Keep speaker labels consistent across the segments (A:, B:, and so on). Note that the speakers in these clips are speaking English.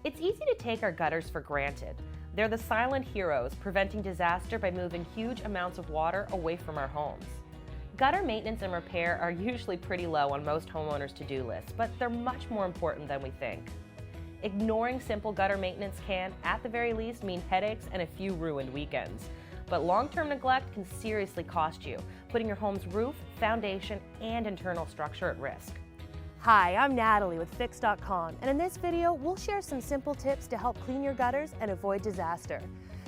A: It's easy to take our gutters for granted. They're the silent heroes, preventing disaster by moving huge amounts of water away from our homes. Gutter maintenance and repair are usually pretty low on most homeowners' to-do lists, but they're much more important than we think. Ignoring simple gutter maintenance can, at the very least, mean headaches and a few ruined weekends. But long-term neglect can seriously cost you, putting your home's roof, foundation, and internal structure at risk.
B: Hi, I'm Natalie with Fix.com, and in this video, we'll share some simple tips to help clean your gutters and avoid disaster.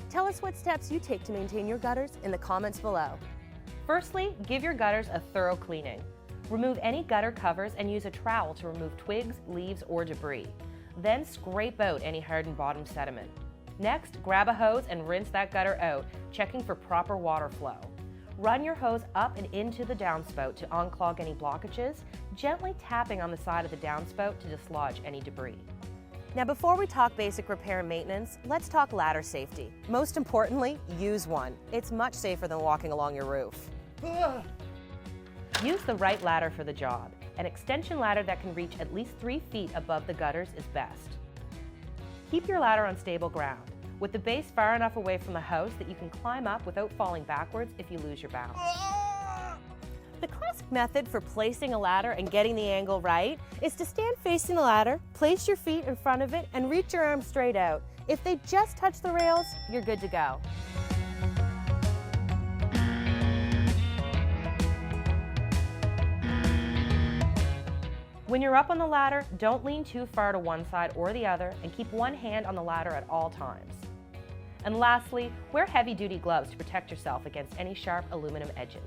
B: Tell us what steps you take to maintain your gutters in the comments below.
A: Firstly, give your gutters a thorough cleaning. Remove any gutter covers and use a trowel to remove twigs, leaves, or debris. Then scrape out any hardened bottom sediment. Next, grab a hose and rinse that gutter out, checking for proper water flow. Run your hose up and into the downspout to unclog any blockages, gently tapping on the side of the downspout to dislodge any debris.
B: Now before we talk basic repair and maintenance, let's talk ladder safety. Most importantly, use one. It's much safer than walking along your roof.
A: Use the right ladder for the job. An extension ladder that can reach at least 3 feet above the gutters is best. Keep your ladder on stable ground, with the base far enough away from the house that you can climb up without falling backwards if you lose your balance.
B: The classic method for placing a ladder and getting the angle right is to stand facing the ladder, place your feet in front of it, and reach your arms straight out. If they just touch the rails, you're good to go.
A: When you're up on the ladder, don't lean too far to one side or the other, and keep one hand on the ladder at all times. And lastly, wear heavy-duty gloves to protect yourself against any sharp aluminum edges.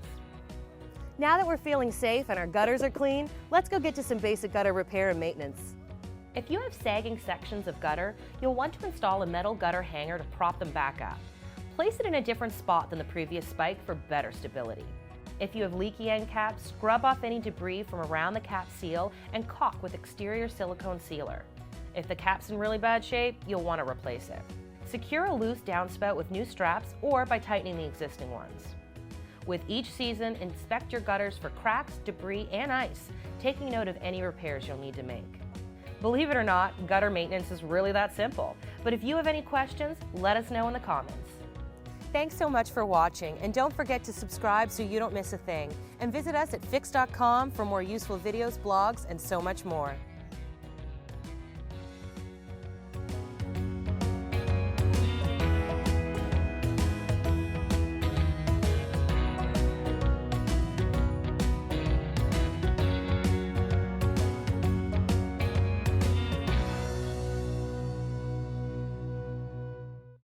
B: Now that we're feeling safe and our gutters are clean, let's go get to some basic gutter repair and maintenance.
A: If you have sagging sections of gutter, you'll want to install a metal gutter hanger to prop them back up. Place it in a different spot than the previous spike for better stability. If you have leaky end caps, scrub off any debris from around the cap seal and caulk with exterior silicone sealer. If the cap's in really bad shape, you'll want to replace it. Secure a loose downspout with new straps or by tightening the existing ones. With each season, inspect your gutters for cracks, debris, and ice, taking note of any repairs you'll need to make. Believe it or not, gutter maintenance is really that simple. But if you have any questions, let us know in the comments.
B: Thanks so much for watching, and don't forget to subscribe so you don't miss a thing. And visit us at Fix.com for more useful videos, blogs, and so much more.